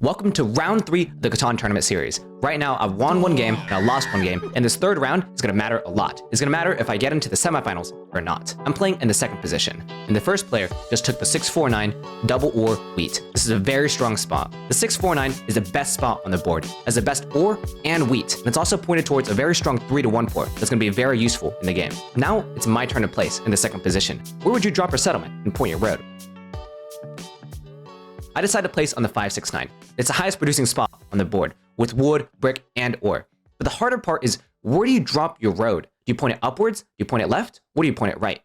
Welcome to round 3 of the Catan tournament series. Right now, I've won one game and I lost one game, and this third round is going to matter a lot. It's going to matter if I get into the semifinals or not. I'm playing in the second position, and the first player just took the 649 double ore wheat. This is a very strong spot. The 649 is the best spot on the board, as the best ore and wheat, and it's also pointed towards a very strong 3-to-1 port that's going to be very useful in the game. Now, it's my turn to place in the second position. Where would you drop your settlement and point your road? I decided to place on the 569. It's the highest producing spot on the board, with wood, brick, and ore. But the harder part is, where do you drop your road? Do you point it upwards? Do you point it left? Or do you point it right?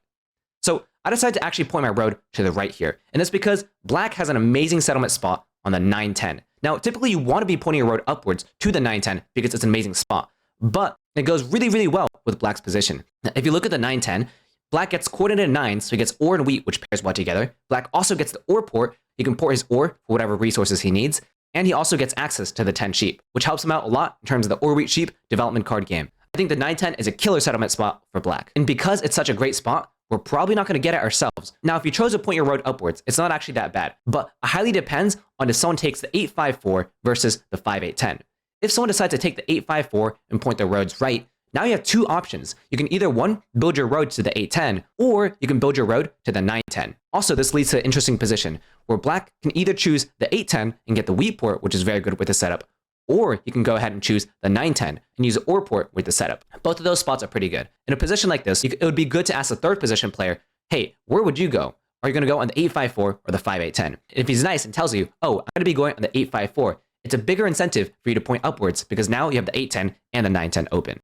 So I decided to actually point my road to the right here, and that's because black has an amazing settlement spot on the 910. Now, typically you want to be pointing your road upwards to the 910 because it's an amazing spot, but it goes really, really well with black's position. If you look at the 910, black gets coordinated 9, so he gets ore and wheat, which pairs well together. Black also gets the ore port. He can port his ore for whatever resources he needs, and he also gets access to the 10 sheep, which helps him out a lot in terms of the ore wheat sheep development card game. I think the 910 is a killer settlement spot for black, and because it's such a great spot, we're probably not going to get it ourselves. Now, if you chose to point your road upwards, it's not actually that bad, but it highly depends on if someone takes the 854 versus the 5810. If someone decides to take the 854 and point their roads right, now you have two options. You can either, one, build your road to the 810, or you can build your road to the 910. Also, this leads to an interesting position, where black can either choose the 810 and get the wheat port, which is very good with the setup, or you can go ahead and choose the 910 and use the ore port with the setup. Both of those spots are pretty good. In a position like this, it would be good to ask the third position player, hey, where would you go? Are you going to go on the 854 or the 5810? If he's nice and tells you, oh, I'm going to be going on the 854, it's a bigger incentive for you to point upwards because now you have the 810 and the 910 open.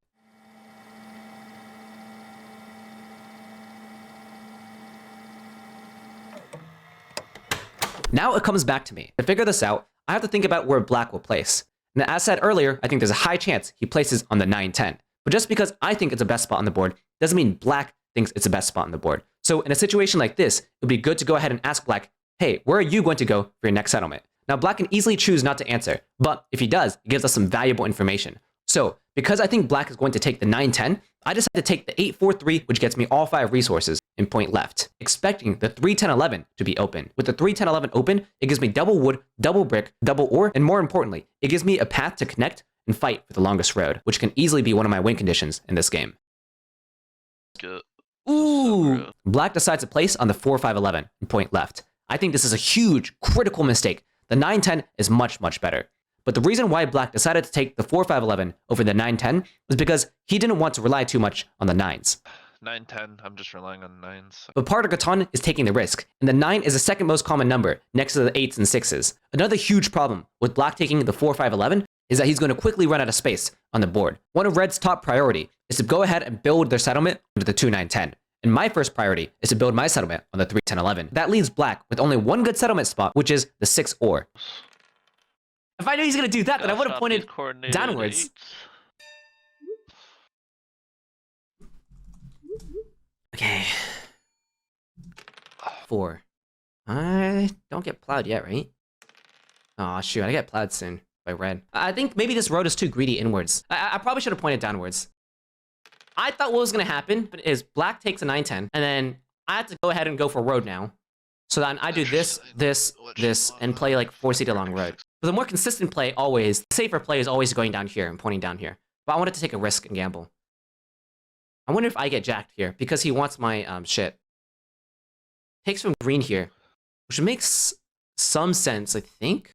Now it comes back to me. To figure this out, I have to think about where black will place. And as said earlier, I think there's a high chance he places on the 910. But just because I think it's the best spot on the board doesn't mean black thinks it's the best spot on the board. So in a situation like this, it would be good to go ahead and ask black, hey, where are you going to go for your next settlement? Now black can easily choose not to answer, but if he does, it gives us some valuable information. So because I think black is going to take the 910, I decided to take the 843, which gets me all 5 resources, and point left, expecting the 31011 to be open. With the 31011 open, it gives me double wood, double brick, double ore, and more importantly, it gives me a path to connect and fight for the longest road, which can easily be one of my win conditions in this game. Good. Ooh! Black decides to place on the 4511 and point left. I think this is a huge, critical mistake. The 910 is much, much better. But the reason why black decided to take the 4511 over the 910 was because he didn't want to rely too much on the 9s. 9-10, I'm just relying on 9s. But part of Catan is taking the risk, and the 9 is the second most common number, next to the 8s and 6s. Another huge problem with black taking the 4-5-11 is that he's going to quickly run out of space on the board. One of red's top priority is to go ahead and build their settlement with the 2-9-10. And my first priority is to build my settlement on the 3-10-11. That leaves black with only one good settlement spot, which is the 6 ore. If I knew he's going to do that, then I would have pointed downwards. Okay. 4. I don't get plowed yet, right? Oh shoot, I get plowed soon by red. I think maybe this road is too greedy inwards. I probably should have pointed downwards. I thought what was going to happen is black takes a 910, and then I have to go ahead and go for road now. So then I do this, and play like 4-seat along road. But the more consistent play always, the safer play is always going down here and pointing down here. But I wanted to take a risk and gamble. I wonder if I get jacked here, because he wants my shit. Takes from green here, which makes some sense, I think.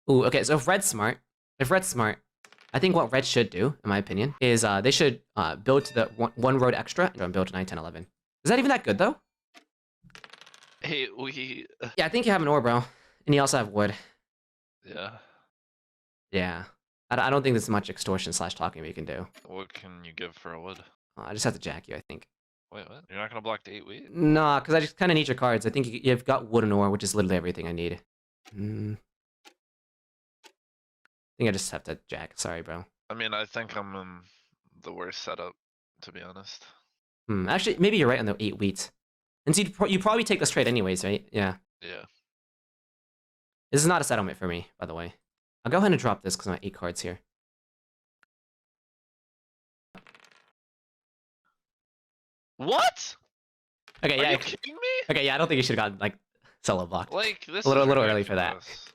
Ooh, okay, so if red's smart, I think what red should do, in my opinion, is they should build to the one road extra and build to 9, 10, 11. Is that even that good, though? Hey, we... Yeah, I think you have an ore, bro. And you also have wood. Yeah. Yeah. I don't think there's much extortion / talking we can do. What can you give for a wood? I just have to jack you, I think. Wait, what? You're not gonna block the 8 wheat? Nah, because I just kind of need your cards. I think you've got wood and ore, which is literally everything I need. I think I just have to jack. Sorry, bro. I mean, I think I'm in the worst setup, to be honest. Actually, maybe you're right on the 8 wheat. And so you probably take this trade anyways, right? Yeah. Yeah. This is not a settlement for me, by the way. I'll go ahead and drop this because I have 8 cards here. What? Okay, Are yeah. you kidding me? Okay, yeah, I don't think you should have gotten, like, Solo blocked. Like, this A little is early for that. ridiculous.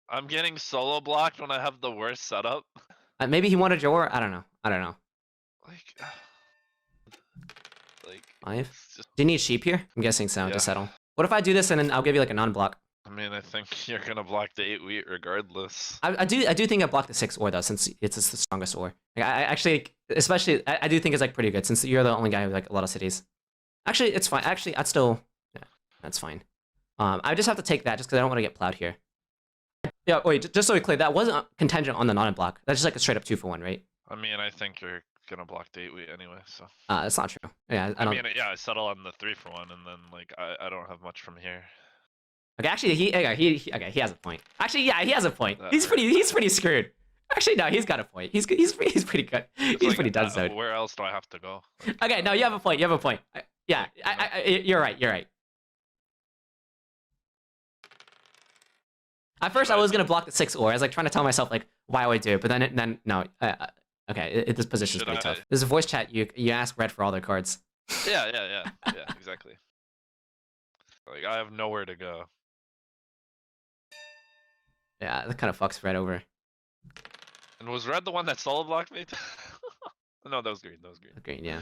I'm getting solo blocked when I have the worst setup. Maybe he wanted your. I don't know. I don't know. Like, Five. it's just, Do you need sheep here? I'm guessing so to Yeah. settle. What if I do this and then I'll give you like a non-block? I mean, I think you're gonna block the 8 wheat regardless. I do think I blocked the 6 ore though, since it's the strongest ore. Like, I actually, especially, I do think it's like pretty good since you're the only guy with like a lot of cities. Actually, it's fine. Actually, I'd still, yeah, that's fine. I just have to take that just because I don't want to get plowed here. Yeah, wait, just so we clear, that wasn't contingent on the non-block. That's just like a straight up 2-for-1, right? I mean, I think you're gonna block the 8 wheat anyway, so. That's not true. Yeah, I don't. mean, yeah, I settle on the 3-for-1, and then like I don't have much from here. Okay, actually, he has a point. Actually, yeah, he has a point. That He's hurt. pretty screwed. Actually, no, he's got a point. He's pretty good. It's He's like, pretty done so. Where else do I have to go? Like, Okay, no, you have a point. You have a point. Yeah, you're right. You're right. At first, I was gonna block the 6 ore. I was like trying to tell myself like why would I do it, but then no. Okay, this position's pretty tough. There's a voice chat. You ask Red for all their cards. Yeah, exactly. Like, I have nowhere to go. Yeah, that kind of fucks Red over. And was Red the one that solo blocked me? No, that was green. That was green. Green, yeah.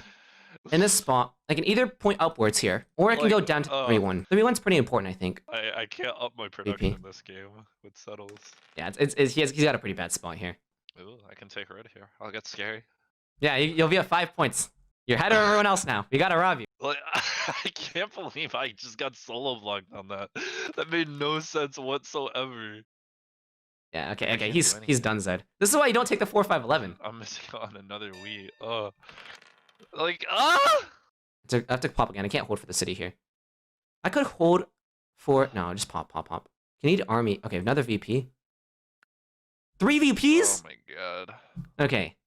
In this spot, I can either point upwards here, or I can go down to 3-1. 3-1's pretty important, I think. I can't up my production in this game with settles. Yeah, he's got a pretty bad spot here. Ooh, I can take Red here. I'll get scary. Yeah, you'll be at 5 points. You're ahead of everyone else now. We gotta rob you. Like, I can't believe I just got solo blocked on that. That made no sense whatsoever. Yeah, okay, he's done Zed. This is why you don't take the 4-5-11. I'm missing on another wheat. I have to pop again. I can't hold for the city here. I could hold for... No, just pop. You need army. Okay, another VP. 3 VPs? Oh my god. Okay.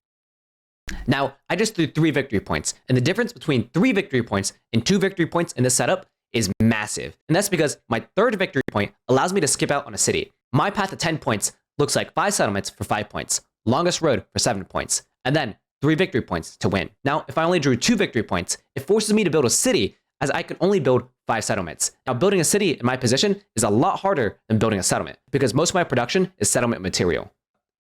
Now, I just threw 3 victory points, and the difference between 3 victory points and 2 victory points in this setup is massive. And that's because my 3rd victory point allows me to skip out on a city. My path to 10 points looks like 5 settlements for 5 points, longest road for 7 points, and then 3 victory points to win. Now, if I only drew 2 victory points, it forces me to build a city, as I can only build 5 settlements. Now, building a city in my position is a lot harder than building a settlement, because most of my production is settlement material.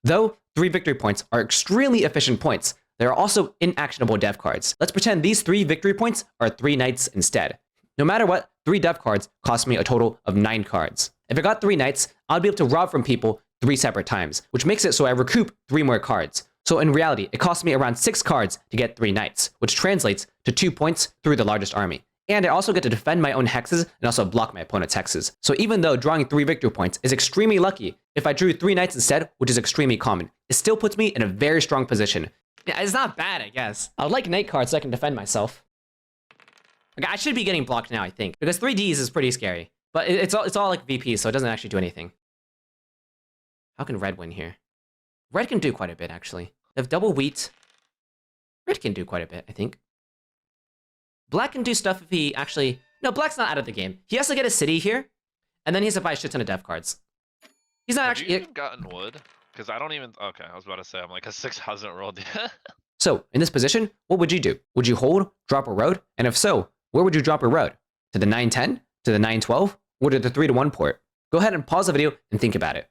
Though 3 victory points are extremely efficient points, there are also inactionable dev cards. Let's pretend these 3 victory points are 3 knights instead. No matter what, 3 dev cards cost me a total of 9 cards. If I got 3 knights, I'd be able to rob from people 3 separate times, which makes it so I recoup 3 more cards. So in reality, it cost me around 6 cards to get 3 knights, which translates to 2 points through the largest army. And I also get to defend my own hexes and also block my opponent's hexes. So even though drawing 3 victory points is extremely lucky, if I drew 3 knights instead, which is extremely common, it still puts me in a very strong position. Yeah, it's not bad, I guess. I would like knight cards so I can defend myself. Okay, I should be getting blocked now, I think, because 3Ds is pretty scary. But it's all like VP, so it doesn't actually do anything. How can Red win here? Red can do quite a bit, actually. They have double wheat. Red can do quite a bit, I think. Black can do stuff if he actually... No, Black's not out of the game. He has to get a city here, and then he has to buy a shit ton of dev cards. He's not actually... Have you even gotten wood? Because I don't even... Okay, I was about to say, I'm like, a 6 hasn't rolled yet. So, in this position, what would you do? Would you hold, drop a road? And if so, where would you drop your road? To the 910? To the 912? Or to the 3-1 port? Go ahead and pause the video and think about it.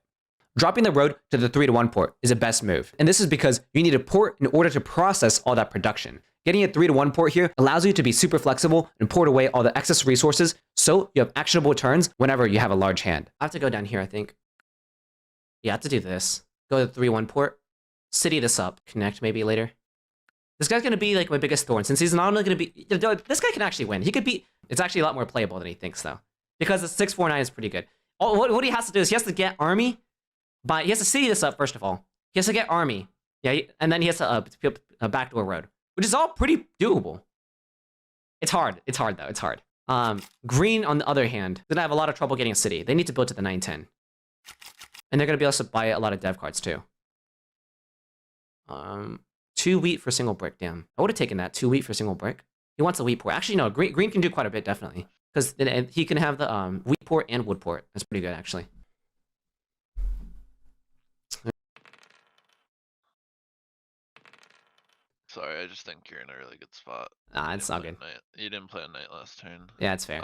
Dropping the road to the 3-1 port is the best move. And this is because you need a port in order to process all that production. Getting a 3-1 port here allows you to be super flexible and port away all the excess resources so you have actionable turns whenever you have a large hand. I have to go down here, I think. Yeah, I have to do this. Go to the 3-1 port. City this up. Connect maybe later. This guy's going to be like my biggest thorn since he's not only going to be... This guy can actually win. He could be... It's actually a lot more playable than he thinks though. Because the 6-4-9 is pretty good. What he has to do is he has to get army... He has to city this up first of all. He has to get army. Yeah, and then he has to backdoor road. Which is all pretty doable. It's hard. It's hard though. It's hard. Green, on the other hand, gonna have a lot of trouble getting a city. They need to build to the 910. And they're gonna be able to buy a lot of dev cards too. 2 wheat for single brick. Damn, I would have taken that. 2 wheat for single brick. He wants a wheat port. Actually, no. Green can do quite a bit definitely, because he can have the wheat port and wood port. That's pretty good actually. Sorry, I just think you're in a really good spot. Nah, it's all good. You didn't play a knight last turn. Yeah, it's fair.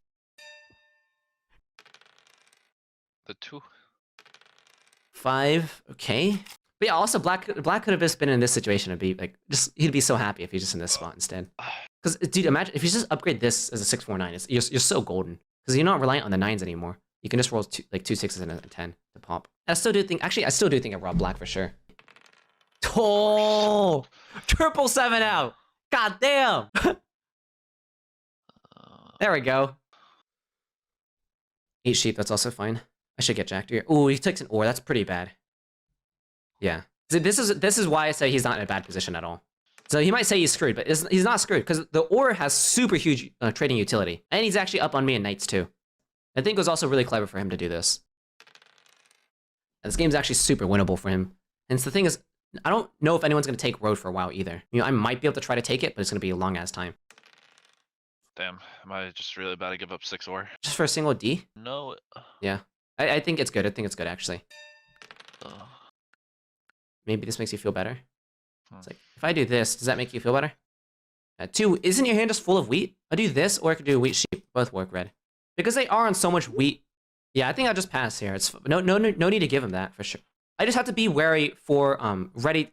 The 2. 5. Okay. But yeah, also Black could have just been in this situation and be like, he'd be so happy if he's just in this spot instead. Because dude, imagine if you just upgrade this as a 649, you're so golden. Because you're not reliant on the 9s anymore. You can just roll two 6s and a 10 to pop. I still do think I robbed Black for sure. Oh, triple 7 out. God damn. There we go. 8 sheep, that's also fine. I should get jacked here. Ooh, he takes an ore. That's pretty bad. Yeah. So this is why I say he's not in a bad position at all. So he might say he's screwed, but he's not screwed because the ore has super huge trading utility, and he's actually up on me in knights too. I think it was also really clever for him to do this. And this game's actually super winnable for him. And so the thing is, I don't know if anyone's going to take road for a while either. You know, I might be able to try to take it, but it's going to be a long ass time. Damn, am I just really about to give up 6 ore? Just for a single D? No. Yeah. I think it's good. I think it's good, actually. Uh, Maybe this makes you feel better. It's like, if I do this, does that make you feel better? 2, isn't your hand just full of wheat? I'll do this, or I could do wheat sheep. Both work, red. Because they are on so much wheat. Yeah, I think I'll just pass here. It's no need to give him that, for sure. I just have to be wary for,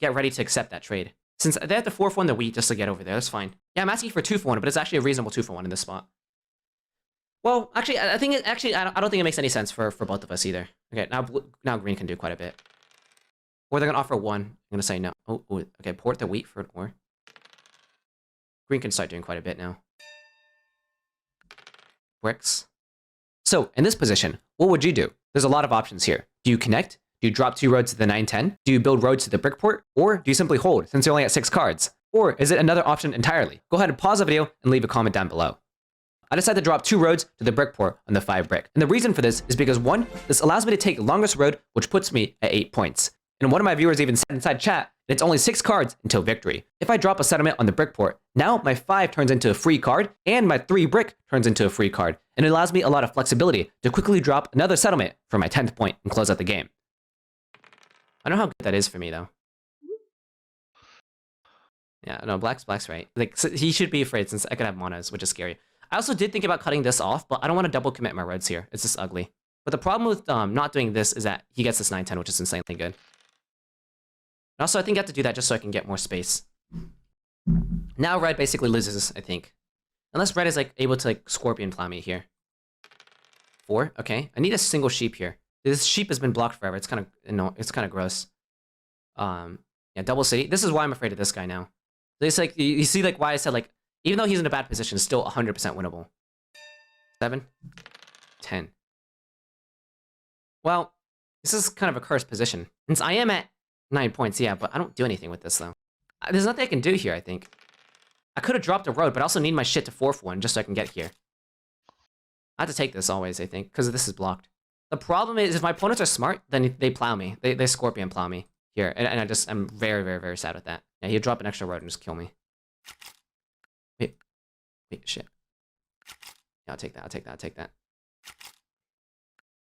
get ready to accept that trade. Since they have to 4-for-1 the wheat just to get over there, that's fine. Yeah, I'm asking for 2-for-1, but it's actually a reasonable 2-for-1 in this spot. Well, actually, I think I don't think it makes any sense for both of us either. Okay, now green can do quite a bit. Or they're gonna offer 1. I'm gonna say no. Oh, okay, port the wheat for an ore. Green can start doing quite a bit now. Bricks. So, in this position, what would you do? There's a lot of options here. Do you connect? Do you drop 2 roads to the 9-10? Do you build roads to the brick port? Or do you simply hold, since you're only at 6 cards? Or is it another option entirely? Go ahead and pause the video and leave a comment down below. I decided to drop 2 roads to the brick port on the 5 brick. And the reason for this is because 1, this allows me to take the longest road, which puts me at 8 points. And one of my viewers even said inside chat that it's only 6 cards until victory. If I drop a settlement on the brick port, now my 5 turns into a free card, and my 3 brick turns into a free card. And it allows me a lot of flexibility to quickly drop another settlement for my 10th point and close out the game. I don't know how good that is for me, though. Yeah, no, black's right. Like, so he should be afraid since I could have monos, which is scary. I also did think about cutting this off, but I don't want to double commit my roads here. It's just ugly. But the problem with not doing this is that he gets this 9-10, which is insanely good. And also, I think I have to do that just so I can get more space. Now red basically loses, I think. Unless red is like able to like scorpion plow me here. 4, okay. I need a single sheep here. This sheep has been blocked forever. It's kind of gross. Yeah, double city. This is why I'm afraid of this guy now. It's like you see like why I said like even though he's in a bad position, it's still 100% winnable. 7, 10. Well, this is kind of a cursed position. Since I am at 9 points, yeah, but I don't do anything with this though. There's nothing I can do here, I think. I could have dropped a road, but I also need my shit to 4-for-1 just so I can get here. I have to take this always, I think, because this is blocked. The problem is if my opponents are smart, then they plow me. They scorpion plow me here, and I'm very, very, very sad with that. Yeah, he'll drop an extra road and just kill me. Wait, shit. Yeah, I'll take that.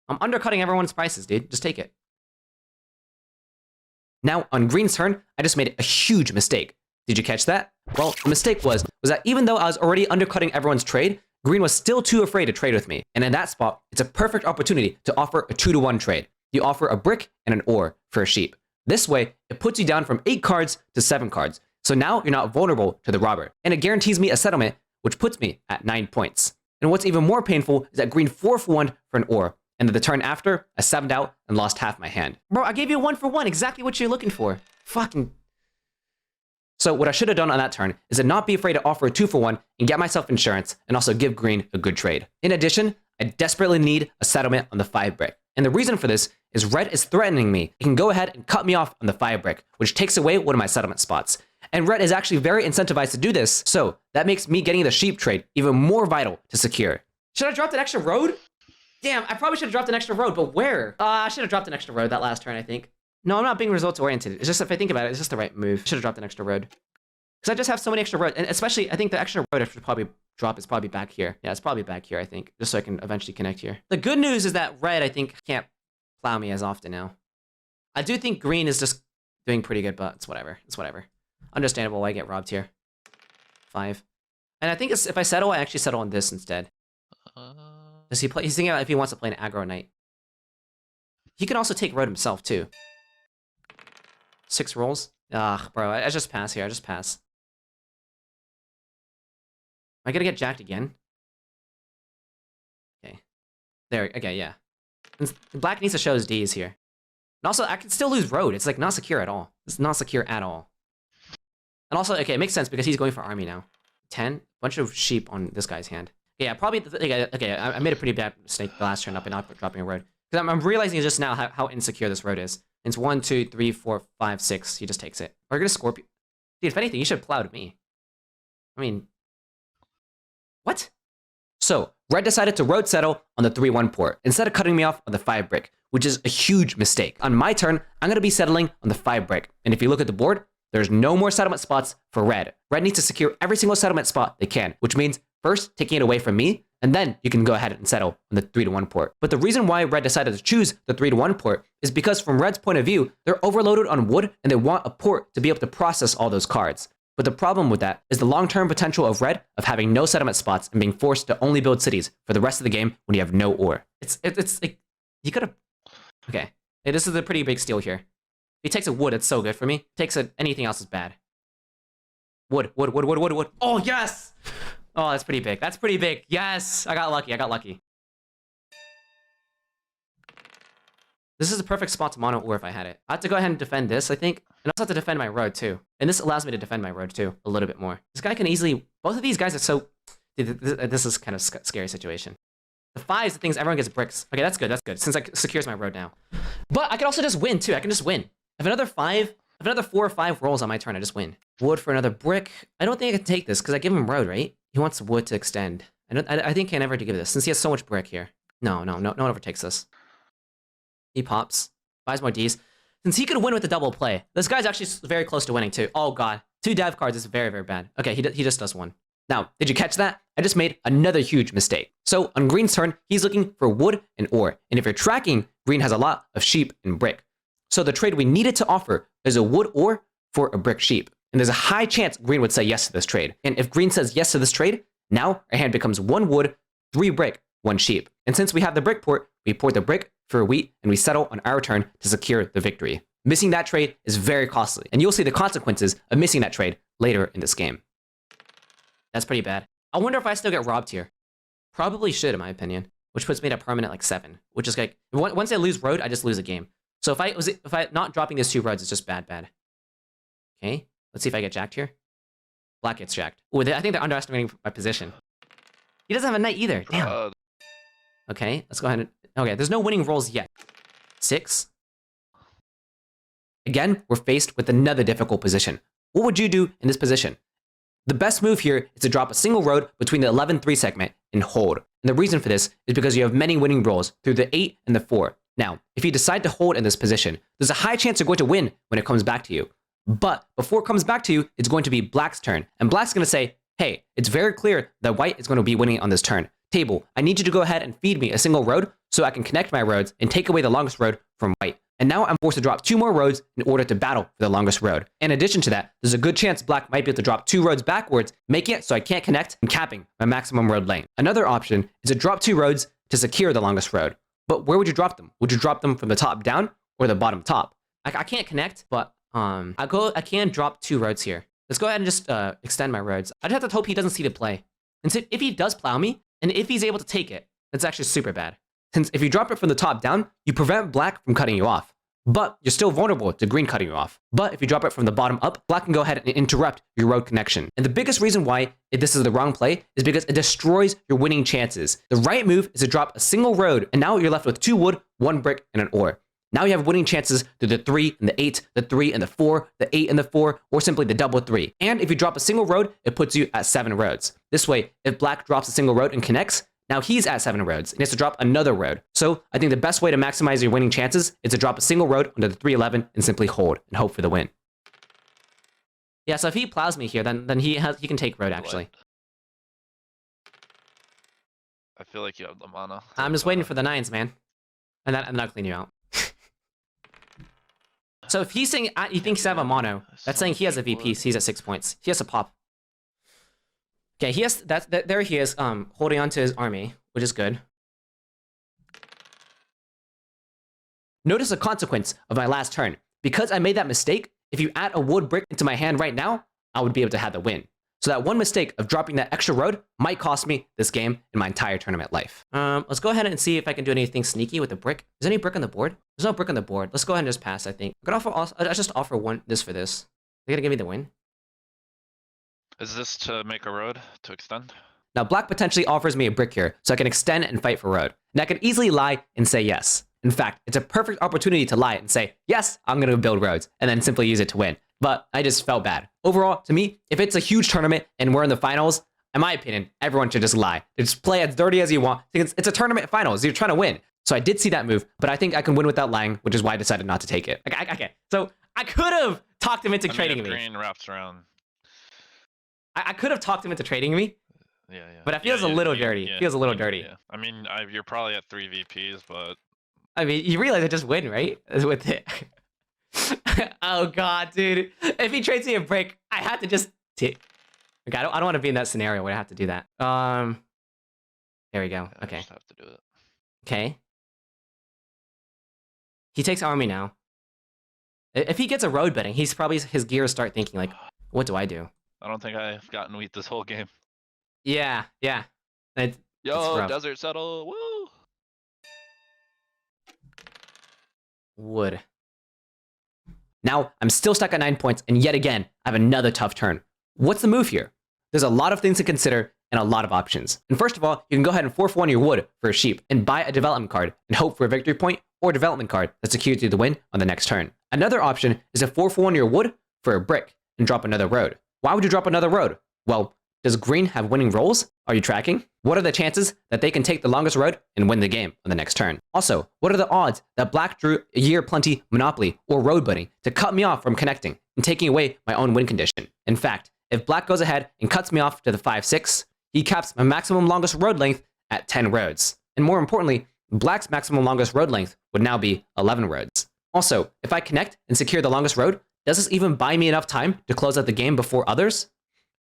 I'm undercutting everyone's prices, dude. Just take it. Now, on green's turn, I just made a huge mistake. Did you catch that? Well, the mistake was that even though I was already undercutting everyone's trade, green was still too afraid to trade with me. And in that spot, it's a perfect opportunity to offer a 2-to-1 trade. You offer a brick and an ore for a sheep. This way, it puts you down from 8 cards to 7 cards. So now you're not vulnerable to the robber. And it guarantees me a settlement, which puts me at 9 points. And what's even more painful is that green 4-for-1 for an ore. And the turn after, I 7'd out and lost half my hand. Bro, I gave you a 1-for-1, exactly what you're looking for. Fucking... So what I should have done on that turn is to not be afraid to offer a 2-for-1 and get myself insurance and also give green a good trade. In addition, I desperately need a settlement on the 5 brick. And the reason for this is red is threatening me. It can go ahead and cut me off on the 5 brick, which takes away one of my settlement spots. And red is actually very incentivized to do this, so that makes me getting the sheep trade even more vital to secure. Should I drop an extra road? Damn, I probably should have dropped an extra road, but where? I should have dropped an extra road that last turn, I think. No, I'm not being results oriented. It's just if I think about it, it's just the right move. Should have dropped an extra road. Because I just have so many extra roads, and especially I think the extra road I should probably drop is probably back here. Yeah, it's probably back here, I think, just so I can eventually connect here. The good news is that red, I think, can't plow me as often now. I do think green is just doing pretty good, but it's whatever. It's whatever. Understandable why I get robbed here. 5. And I think it's, if I settle, I actually settle on this instead. Does he play? He's thinking about if he wants to play an aggro knight. he can also take road himself, too. 6 rolls? Ugh, bro, I just pass here. I just pass. Am I gonna get jacked again? Okay. There, okay, yeah. And black needs to show his Ds here. And also, I can still lose road. It's like not secure at all. It's not secure at all. And also, okay, it makes sense because he's going for army now. 10? Bunch of sheep on this guy's hand. Yeah, probably, okay, I made a pretty bad mistake the last turn up and not dropping a road. Because I'm realizing just now how insecure this road is. It's 1, 2, 3, 4, 5, 6. He just takes it. Or you're gonna Scorpio. Dude, if anything, you should have plowed me. I mean, what? So, red decided to road settle on the 3-1 port instead of cutting me off on the 5 brick, which is a huge mistake. On my turn, I'm going to be settling on the 5 brick. And if you look at the board, there's no more settlement spots for red. Red needs to secure every single settlement spot they can, which means first taking it away from me, and then you can go ahead and settle on the 3-1 port. But the reason why red decided to choose the 3-1 port is because from red's point of view, they're overloaded on wood and they want a port to be able to process all those cards. But the problem with that is the long-term potential of red of having no settlement spots and being forced to only build cities for the rest of the game when you have no ore. It's like, you could have, okay. Hey, this is a pretty big steal here. He takes a wood, it's so good for me. Takes a, anything else is bad. Wood. Oh, yes! Oh, that's pretty big. That's pretty big. Yes! I got lucky. This is a perfect spot to mono ore if I had it. I have to go ahead and defend this, I think. And I also have to defend my road, too. And this allows me to defend my road, too, a little bit more. This guy can easily... Both of these guys are so... Dude, this is kind of scary situation. The 5s, the things everyone gets bricks. Okay, that's good, since it secures my road now. But I can also just win, too. I can just win. If another 4 or 5 rolls on my turn, I just win. Wood for another brick. I don't think I can take this, because I give him road, right? He wants wood to extend. I think I can never give this, since he has so much brick here. No one overtakes this. He pops. Buys more Ds. Since he could win with the double play, this guy's actually very close to winning, too. Oh, God. 2 dev cards is very, very bad. Okay, he just does 1. Now, did you catch that? I just made another huge mistake. So, on green's turn, he's looking for wood and ore. And if you're tracking, green has a lot of sheep and brick. So the trade we needed to offer is a wood ore for a brick sheep. And there's a high chance green would say yes to this trade. And if green says yes to this trade, now our hand becomes 1 wood, 3 brick, 1 sheep. And since we have the brick port, we port the brick for wheat, and we settle on our turn to secure the victory. Missing that trade is very costly, and you'll see the consequences of missing that trade later in this game. That's pretty bad. I wonder if I still get robbed here. Probably should, in my opinion, which puts me at a permanent like 7, which is like, once I lose road, I just lose a game. So if I not dropping these 2 roads, it's just bad. Okay, let's see if I get jacked here. Black gets jacked. Ooh, I think they're underestimating my position. He doesn't have a knight either. Damn. Okay, let's go ahead and... Okay, there's no winning rolls yet. 6. Again, we're faced with another difficult position. What would you do in this position? The best move here is to drop a single road between the 11-3 segment and hold. And the reason for this is because you have many winning rolls through the 8 and the 4. Now, if you decide to hold in this position, there's a high chance you're going to win when it comes back to you. But before it comes back to you, it's going to be black's turn. And black's going to say, hey, it's very clear that white is going to be winning on this turn. Table, I need you to go ahead and feed me a single road so I can connect my roads and take away the longest road from white. And now I'm forced to drop 2 more roads in order to battle for the longest road. In addition to that, there's a good chance black might be able to drop 2 roads backwards, making it so I can't connect and capping my maximum road length. Another option is to drop 2 roads to secure the longest road. But where would you drop them? Would you drop them from the top down or the bottom top? I can't connect, but I can drop 2 roads here. Let's go ahead and just extend my roads. I just have to hope he doesn't see the play. And so if he does plow me, and if he's able to take it, that's actually super bad. Since if you drop it from the top down, you prevent black from cutting you off. But you're still vulnerable to green cutting you off. But if you drop it from the bottom up, black can go ahead and interrupt your road connection. And the biggest reason why this is the wrong play is because it destroys your winning chances. The right move is to drop a single road, and now you're left with 2 wood, 1 brick, and an ore. Now you have winning chances through the 3 and the 8, the 3 and the 4, the 8 and the 4, or simply the double 3. And if you drop a single road, it puts you at 7 roads. This way, if black drops a single road and connects, now he's at 7 roads and he has to drop another road. So I think the best way to maximize your winning chances is to drop a single road onto the 311 and simply hold and hope for the win. Yeah, so if he plows me here, then he can take road actually. I feel like you have the mana. I'm just waiting for the 9s, man. And that'll clean you out. So if he's saying he thinks I have a mono, that's saying he has a VP, so he's at 6 points. He has a pop. Okay, he has there he is, holding on to his army, which is good. Notice the consequence of my last turn. Because I made that mistake, if you add a wood brick into my hand right now, I would be able to have the win. So that one mistake of dropping that extra road might cost me this game and my entire tournament life. Let's go ahead and see if I can do anything sneaky with the brick. Is there any brick on the board? There's no brick on the board. Let's go ahead and just pass, I think. I just offer this for this. They're gonna give me the win. Is this to make a road to extend? Now, black potentially offers me a brick here, so I can extend and fight for road. And I can easily lie and say yes. In fact, it's a perfect opportunity to lie and say, yes, I'm going to build roads, and then simply use it to win. But I just felt bad. Overall, to me, if it's a huge tournament and we're in the finals, in my opinion, everyone should just lie. Just play as dirty as you want. It's a tournament finals. You're trying to win. So I did see that move, but I think I can win without lying, which is why I decided not to take it. Okay. So I could have talked him into trading me. Green wraps around. I could have talked him into trading me. Yeah. But it feels a little dirty. It feels a little dirty. Yeah. I mean, you're probably at 3 VPs, but... I mean, you realize I just win, right? With it. Oh, God, dude. If he trades me a brick, I have to just... Okay, I don't want to be in that scenario where I have to do that. There we go. Okay. I just have to do it. Okay. He takes army now. If he gets a road betting, his gears start thinking, like, what do I do? I don't think I've gotten wheat this whole game. Yeah. Yo, desert settle, woo! Wood. Now, I'm still stuck at 9 points, and yet again, I have another tough turn. What's the move here? There's a lot of things to consider and a lot of options. And first of all, you can go ahead and 4-for-1 your wood for a sheep and buy a development card and hope for a victory point or development card that secures you the win on the next turn. Another option is to 4-for-1 your wood for a brick and drop another road. Why would you drop another road? Well, does green have winning rolls? Are you tracking? What are the chances that they can take the longest road and win the game on the next turn? Also, what are the odds that black drew a year plenty monopoly or road bunny to cut me off from connecting and taking away my own win condition? In fact, if black goes ahead and cuts me off to the 5-6, he caps my maximum longest road length at 10 roads. And more importantly, black's maximum longest road length would now be 11 roads. Also, if I connect and secure the longest road, does this even buy me enough time to close out the game before others?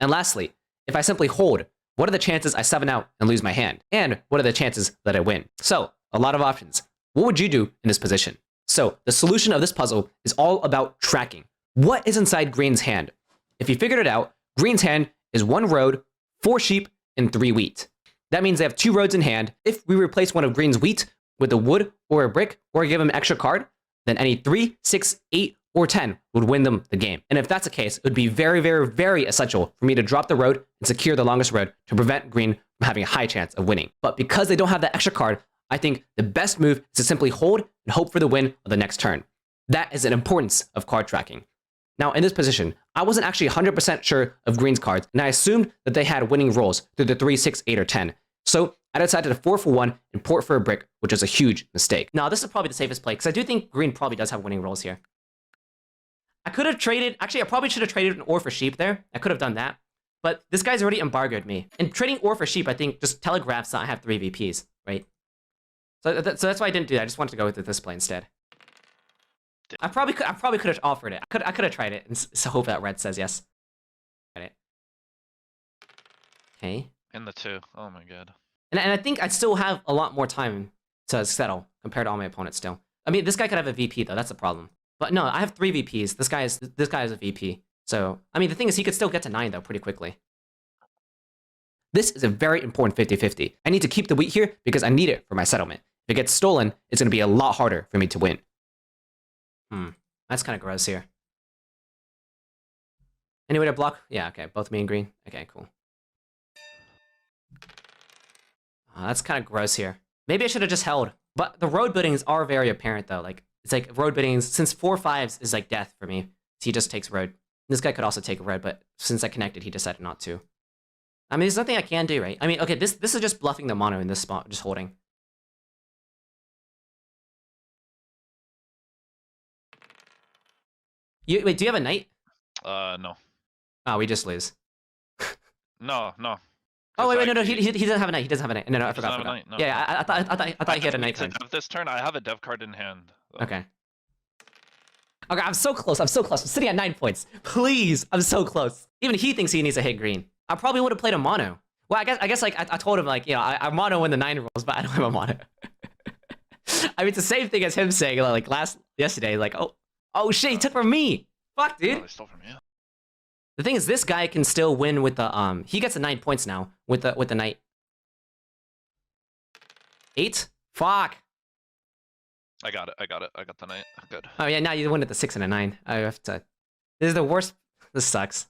And lastly, if I simply hold, what are the chances I 7 out and lose my hand? And what are the chances that I win? So, a lot of options. What would you do in this position? So, the solution of this puzzle is all about tracking. What is inside green's hand? If you figured it out, green's hand is 1 road, 4 sheep, and 3 wheat. That means they have 2 roads in hand. If we replace one of green's wheat with a wood or a brick or give him an extra card, then any 3, 6, 8, or 10 would win them the game. And if that's the case, it would be very, very, very essential for me to drop the road and secure the longest road to prevent green from having a high chance of winning. But because they don't have that extra card, I think the best move is to simply hold and hope for the win of the next turn. That is an importance of card tracking. Now, in this position, I wasn't actually 100% sure of green's cards, and I assumed that they had winning rolls through the 3, 6, 8, or 10. So I decided to 4-for-1 and port for a brick, which was a huge mistake. Now, this is probably the safest play, because I do think green probably does have winning rolls here. I could have traded, actually, I probably should have traded an ore for sheep there. I could have done that. But this guy's already embargoed me. And trading ore for sheep, I think, just telegraphs that I have 3 VPs, right? So that's why I didn't do that. I just wanted to go with this play instead. I probably could have offered it. I could have tried it and so hope that red says yes. Got it. Okay. In the 2. Oh my god. And I think I still have a lot more time to settle compared to all my opponents still. I mean, this guy could have a VP though. That's the problem. But no, I have 3 VPs. This guy is a VP. So, I mean, the thing is he could still get to 9 though pretty quickly. This is a very important 50-50. I need to keep the wheat here because I need it for my settlement. If it gets stolen, it's going to be a lot harder for me to win. That's kind of gross here. Any way to block? Yeah, okay. Both me and green. Okay, cool. That's kind of gross here. Maybe I should have just held. But the road biddings are very apparent though. Like, it's like road biddings, since 4-5s is like death for me. So he just takes road. This guy could also take a red, but since I connected, he decided not to. I mean, there's nothing I can do, right? I mean, okay, this is just bluffing the mono in this spot, just holding. Wait, do you have a knight? No. Oh, we just lose. No. Oh wait, no, he doesn't have a knight. He doesn't have a knight. No, I forgot. No. Yeah, I thought he had a knight card. This turn, I have a dev card in hand. Though. Okay. Okay, I'm so close. I'm sitting at 9 points. Please, I'm so close. Even he thinks he needs to hit green. I probably would have played a mono. Well, I guess like I told him like, you know, I mono win the 9 rolls, but I don't have a mono. I mean, it's the same thing as him saying like yesterday, like, oh shit, he took from me. Fuck, dude. Oh, they stole from you. The thing is, this guy can still win with the he gets the 9 points now with the knight. 8? Fuck. I got it. I got the knight. Good. Oh yeah, now you win at the 6 and a 9. I have to. This is the worst. This sucks.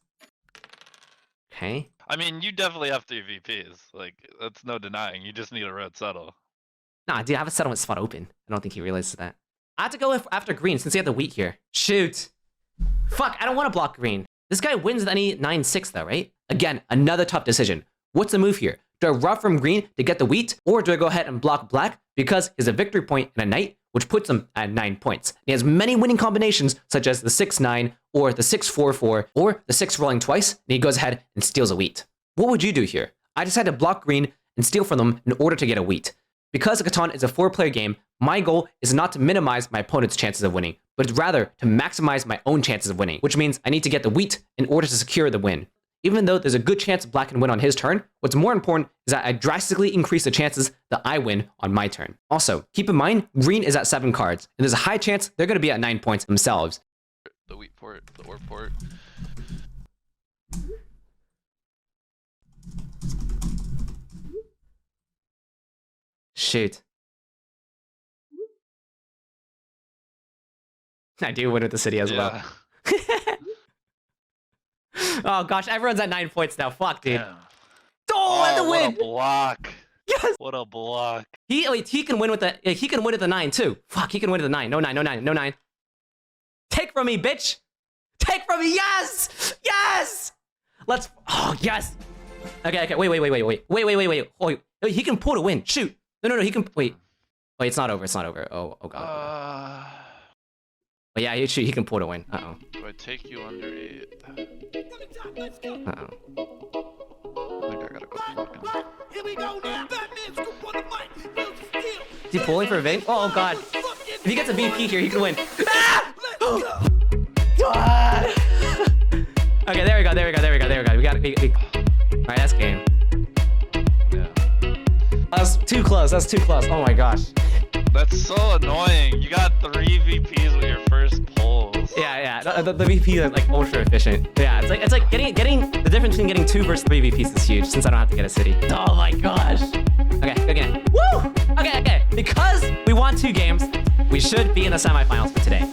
Okay. I mean, you definitely have 3 VPs. Like, that's no denying. You just need a red settle. Nah, dude, I have a settlement spot open. I don't think he realizes that. I have to go after green since he had the wheat here. Shoot. Fuck, I don't want to block green. This guy wins with any 9-6 though, right? Again, another tough decision. What's the move here? Do I rob from green to get the wheat, or do I go ahead and block black because he has a victory point and a knight, which puts him at 9 points. He has many winning combinations, such as the 6-9, or the 6-4-4, or the 6 rolling twice, and he goes ahead and steals a wheat. What would you do here? I decided to block green and steal from them in order to get a wheat. Because Catan is a 4-player game, my goal is not to minimize my opponent's chances of winning, but rather to maximize my own chances of winning, which means I need to get the wheat in order to secure the win. Even though there's a good chance black can win on his turn, what's more important is that I drastically increase the chances that I win on my turn. Also, keep in mind, green is at 7 cards, and there's a high chance they're going to be at 9 points themselves. The wheat port, the ore port. Shoot. I do win with the city as well. Oh gosh, everyone's at 9 points now. Fuck, dude. Yeah. Oh, and the what win! a block. Yes! What a block. He can win with the he can win at the 9 too. Fuck, he can win at the 9. No 9, no 9, no 9. Take from me, bitch! Take from me! Yes! Yes! Let's yes! Okay, wait. Oh, he can pull to win. Shoot. No, he can wait. Wait, it's not over. Oh god. Oh yeah, he can pull to win. Uh-oh. Do I take you under 8? Uh-oh. I think I gotta go fucking. Here we go now. Batman scoop on the mic. Is he pulling for a vig? Oh god. If he gets a VP here, he can win. Ah! God. Okay, there we go. We got it. Alright, that's game. Yeah. That's too close. Oh my gosh. That's so annoying. You got 3 VPs with your first pulls. Yeah. The VP is like ultra efficient. Yeah, it's like getting the difference between getting 2 versus 3 VPs is huge since I don't have to get a city. Oh my gosh. Okay, again. Woo! Okay. Because we won 2 games, we should be in the semifinals for today.